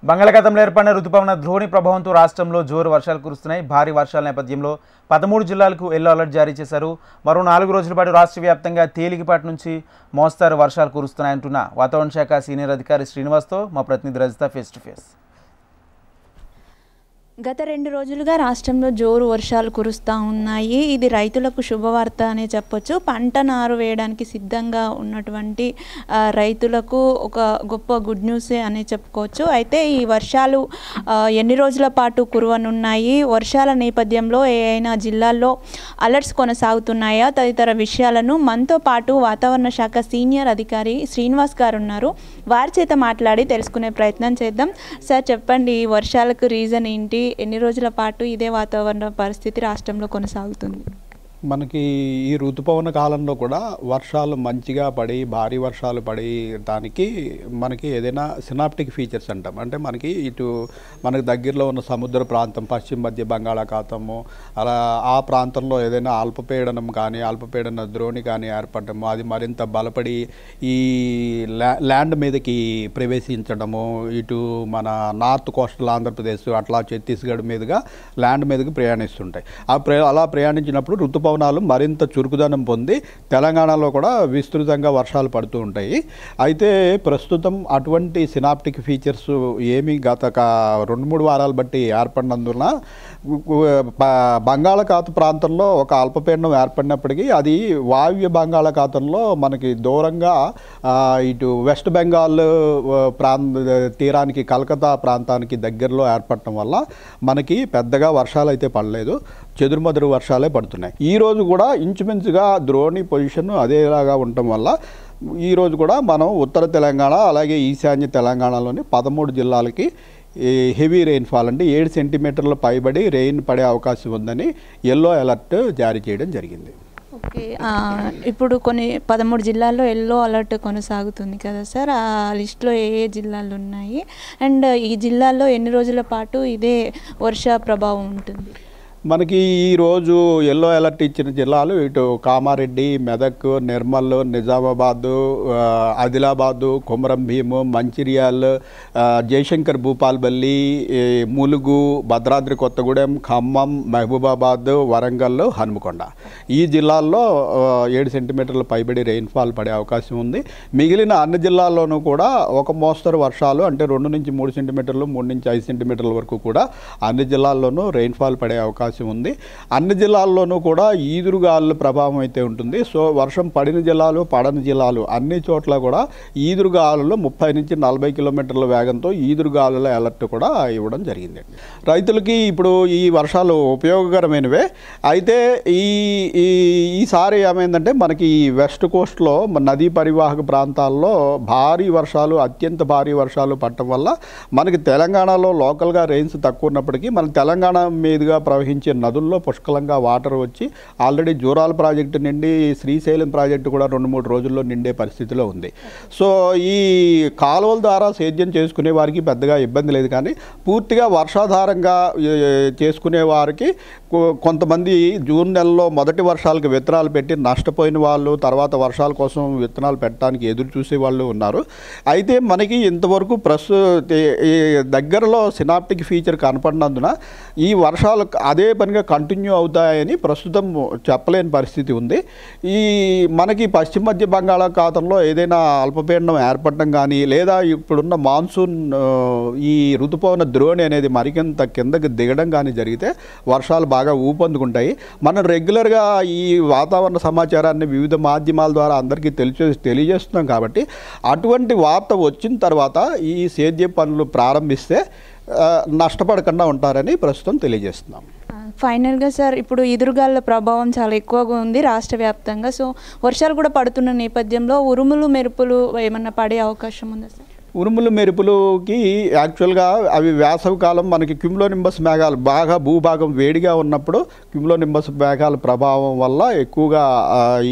బంగాళాఖాతంలో ఏర్పడిన రుతుపవన ద్రోణి ప్రభావంతో రాష్ట్రంలో జోరు వర్షాలు కురుస్తున్నాయి. భారీ వర్షాల నేపథ్యంలో 13 జిల్లాలకు ఎల్లో అలర్ట్ జారీ చేశారు. మరో 4 రోజుల పాటు రాష్ట్ర వ్యాప్తంగా తేలికపాటి నుంచి మోస్తారు వర్షాలు కురుస్తున్నాయంటున్న వాతావరణ శాఖ సీనియర్ అధికారి శ్రీనివాస్తో మా ప్రతినిధి రజిత ఫేస్ టు ఫేస్. గత 2 రోజులుగా రాష్ట్రంలో జోరు వర్షాలు కురుస్తూ ఉన్నాయి. ఇది రైతులకు శుభవార్త అనే చెప్పొచ్చు. పంట నారు వేయడానికి సిద్ధంగా ఉన్నటువంటి రైతులకు ఒక గొప్ప గుడ్ న్యూసే అనే చెప్పుకోవచ్చు. అయితే ఈ వర్షాలు ఎన్ని రోజుల పాటు కురవనున్నాయి, వర్షాల నేపథ్యంలో ఏమైనా జిల్లాల్లో అలర్ట్స్ కొనసాగుతున్నాయా తదితర విషయాలను మనతో పాటు వాతావరణ శాఖ సీనియర్ అధికారి శ్రీనివాస్ గారు ఉన్నారు. వారి చేత మాట్లాడి తెలుసుకునే ప్రయత్నం చేద్దాం. సార్ చెప్పండి, ఈ వర్షాలకు రీజన్ ఏంటి, ఎన్ని రోజుల పాటు ఇదే వాతావరణ పరిస్థితి రాష్ట్రంలో కొనసాగుతుంది? మనకి ఈ ఋతుపవన కాలంలో కూడా వర్షాలు మంచిగా పడి భారీ వర్షాలు పడి దానికి మనకి ఏదైనా సినాప్టిక్ ఫీచర్స్ అంటాం. అంటే మనకి ఇటు మనకు దగ్గరలో ఉన్న సముద్ర ప్రాంతం, పశ్చిమ మధ్య బంగాళాఖాతము, అలా ఆ ప్రాంతంలో ఏదైనా అల్పపీడనం కానీ అల్పపీడన ద్రోణి కానీ ఏర్పడము, అది మరింత బలపడి ఈ ల్యాండ్ మీదకి ప్రవేశించడము, ఇటు మన నార్త్ కోస్టల్ ఆంధ్రప్రదేశ్ అట్లా ఛత్తీస్గఢ్ మీదుగా ల్యాండ్ మీదకి ప్రయాణిస్తుంటాయి. అలా ప్రయాణించినప్పుడు ఋతుపవనాలు మరింత చురుకుదనం పొంది తెలంగాణలో కూడా విస్తృతంగా వర్షాలు పడుతూ ఉంటాయి. అయితే ప్రస్తుతం అటువంటి సినాప్టిక్ ఫీచర్స్ ఏమీ గత 2-3 వారాలు బట్టి ఏర్పడినందున బంగాళాఖాత ప్రాంతంలో ఒక అల్పపీడనం ఏర్పడినప్పటికీ అది వాయువ్య బంగాళాఖాతంలో మనకి దూరంగా ఇటు వెస్ట్ బెంగాల్ తీరానికి కలకత్తా ప్రాంతానికి దగ్గరలో ఏర్పడటం వల్ల మనకి పెద్దగా వర్షాలు అయితే పడలేదు, చెదురుమదురు వర్షాలే పడుతున్నాయి. ఈరోజు కూడా ఇంచుమించుగా ద్రోణి పొజిషన్ అదేలాగా ఉండటం వల్ల ఈరోజు కూడా మనం ఉత్తర తెలంగాణ అలాగే ఈశాన్య తెలంగాణలోని 13 జిల్లాలకి హెవీ రెయిన్ఫాల్ అంటే 7 సెంటీమీటర్ల పైబడి రెయిన్ పడే అవకాశం ఉందని ఎల్లో అలర్ట్ జారీ చేయడం జరిగింది. ఓకే, ఇప్పుడు కొన్ని 13 జిల్లాల్లో ఎల్లో అలర్ట్ కొనసాగుతుంది కదా సార్, ఆ లిస్టులో ఏ జిల్లాలు ఉన్నాయి అండ్ ఈ జిల్లాల్లో ఎన్ని రోజుల పాటు ఇదే వర్ష ప్రభావం ఉంటుంది? మనకి ఈరోజు ఎల్లో అలర్ట్ ఇచ్చిన జిల్లాలు ఇటు కామారెడ్డి, మెదక్, నిర్మల్, నిజామాబాదు, ఆదిలాబాదు, కొమరం భీము, మంచిర్యాల్, జయశంకర్ భూపాల్పల్లి, ములుగు, భద్రాద్రి కొత్తగూడెం, ఖమ్మం, మహబూబాబాద్, వరంగల్, హనుమకొండ ఈ జిల్లాల్లో 7 సెంటీమీటర్ల పైబడి రెయిన్ఫాల్ పడే అవకాశం ఉంది. మిగిలిన అన్ని జిల్లాల్లోనూ కూడా ఒక మోస్తరు వర్షాలు అంటే 2 నుంచి 3 సెంటీమీటర్లు, 3 నుంచి 5 సెంటీమీటర్ల వరకు కూడా అన్ని జిల్లాల్లోనూ రెయిన్ఫాల్ పడే అవకాశం ఉంది. అన్ని జిల్లాల్లోనూ కూడా ఈదురుగాలుల ప్రభావం అయితే ఉంటుంది. సో వర్షం పడిన జిల్లాలు, పడని జిల్లాలు అన్ని చోట్ల కూడా ఈదురుగాలులు 30 నుంచి 40 కిలోమీటర్ల వేగంతో ఈదురుగాలుల అలర్ట్ కూడా ఇవ్వడం జరిగింది. రైతులకి ఇప్పుడు ఈ వర్షాలు ఉపయోగకరమైనవే. అయితే ఈసారి ఏమైందంటే మనకి వెస్ట్ కోస్ట్లో నదీ పరివాహక ప్రాంతాల్లో భారీ వర్షాలు, అత్యంత భారీ వర్షాలు పడటం వల్ల మనకి తెలంగాణలో లోకల్గా రెయిన్స్ తక్కువ ఉన్నప్పటికీ మన తెలంగాణ మీదుగా ప్రవహించే నదుల్లో పుష్కలంగా వాటర్ వచ్చి ఆల్రెడీ జూరాల ప్రాజెక్టు నిండి శ్రీశైలం ప్రాజెక్టు కూడా 2-3 రోజుల్లో నిండే పరిస్థితిలో ఉంది. సో ఈ కాలువల ద్వారా సేద్యం చేసుకునే వారికి పెద్దగా ఇబ్బంది లేదు, కానీ పూర్తిగా వర్షాధారంగా చేసుకునే వారికి కొంతమంది జూన్ నెలలో మొదటి వర్షాలకు విత్తనాలు పెట్టి నష్టపోయిన వాళ్ళు తర్వాత వర్షాల కోసం విత్తనాలు పెట్టడానికి ఎదురు చూసే వాళ్ళు ఉన్నారు. అయితే మనకి ఇంతవరకు దగ్గరలో సినాప్టిక్ ఫీచర్ కనపడినందున ఈ వర్షాలు అదే పనిగా కంటిన్యూ అవుతాయని ప్రస్తుతం చెప్పలేని పరిస్థితి ఉంది. ఈ మనకి పశ్చిమ మధ్య బంగాళాఖాతంలో ఏదైనా అల్పపీడనం ఏర్పడడం కానీ లేదా ఇప్పుడున్న మాన్సూన్ ఈ ఋతుపవన ద్రోణి అనేది మరికంత కిందకి దిగడం కానీ జరిగితే వర్షాలు బాగా ఊపందుకుంటాయి. మనం రెగ్యులర్గా ఈ వాతావరణ సమాచారాన్ని వివిధ మాధ్యమాల ద్వారా అందరికీ తెలియజేస్తున్నాం కాబట్టి అటువంటి వార్త వచ్చిన తర్వాత ఈ సేద్య పనులు ప్రారంభిస్తే నష్టపడకుండా ఉంటారని ప్రస్తుతం తెలియజేస్తున్నాం. ఫైనల్గా సార్, ఇప్పుడు ఎదురుగాల ప్రభావం చాలా ఎక్కువగా ఉంది రాష్ట్ర వ్యాప్తంగా. సో వర్షాలు కూడా పడుతున్న నేపథ్యంలో ఉరుములు మెరుపులు ఏమన్నా పడే అవకాశం ఉందా సార్? ఉరుములు మెరుపులకి యాక్చువల్గా అవి వేసవి కాలం మనకి క్యుములోనింబస్ మేఘాలు బాగా భూభాగం వేడిగా ఉన్నప్పుడు క్యుములోనింబస్ మేఘాల ప్రభావం వల్ల ఎక్కువగా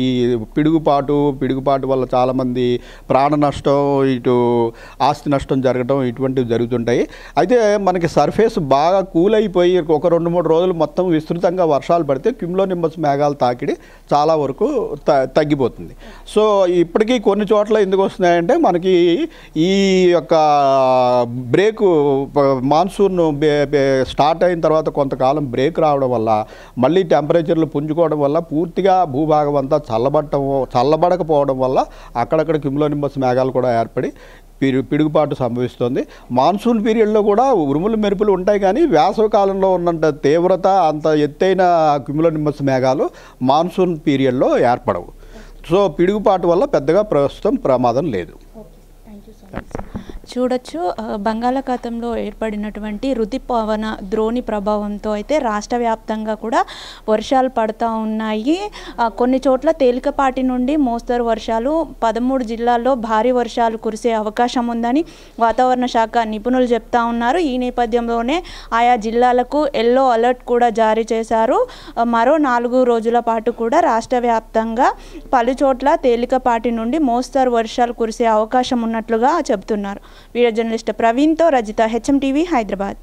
ఈ పిడుగుపాటు వల్ల చాలామంది ప్రాణ నష్టం, ఇటు ఆస్తి నష్టం జరగడం ఇటువంటివి జరుగుతుంటాయి. అయితే మనకి సర్ఫేస్ బాగా కూల్ అయిపోయి ఒక 2-3 రోజులు మొత్తం విస్తృతంగా వర్షాలు పడితే క్యుములోనింబస్ మేఘాల తాకిడి చాలా వరకు తగ్గిపోతుంది. సో ఇప్పటికీ కొన్ని చోట్ల ఎందుకు వస్తున్నాయంటే మనకి ఈ యొక్క బ్రేకు మాన్సూన్ స్టార్ట్ అయిన తర్వాత కొంతకాలం బ్రేక్ రావడం వల్ల మళ్ళీ టెంపరేచర్లు పుంజుకోవడం వల్ల పూర్తిగా భూభాగం అంతా చల్లబడకపోవడం వల్ల అక్కడక్కడ క్యూములోనింబస్ మేఘాలు కూడా ఏర్పడి పిడుగుపాటు సంభవిస్తుంది. మాన్సూన్ పీరియడ్లో కూడా ఉరుములు మెరుపులు ఉంటాయి, కానీ వేసవి కాలంలో ఉన్నంత తీవ్రత అంత ఎత్తైన క్యూములోనింబస్ మేఘాలు మాన్సూన్ పీరియడ్లో ఏర్పడవు. సో పిడుగుపాటు వల్ల పెద్దగా ప్రస్తుతం ప్రమాదం లేదు. చూడొచ్చు, బంగాళాఖాతంలో ఏర్పడినటువంటి రుతుపవన ద్రోణి ప్రభావంతో అయితే రాష్ట్ర వ్యాప్తంగా కూడా వర్షాలు పడుతూ ఉన్నాయి. కొన్ని చోట్ల తేలికపాటి నుండి మోస్తరు వర్షాలు, 13 జిల్లాల్లో భారీ వర్షాలు కురిసే అవకాశం ఉందని వాతావరణ శాఖ నిపుణులు చెప్తా ఉన్నారు. ఈ నేపథ్యంలోనే ఆయా జిల్లాలకు ఎల్లో అలర్ట్ కూడా జారీ చేశారు. మరో 4 రోజుల పాటు కూడా రాష్ట్ర వ్యాప్తంగా పలు చోట్ల తేలికపాటి నుండి మోస్తరు వర్షాలు కురిసే అవకాశం ఉన్నట్లుగా చెబుతున్నారు. వీడియో జర్నలిస్ట్ ప్రవీణ్తో రజిత, HM టీవీ, హైదరాబాద్.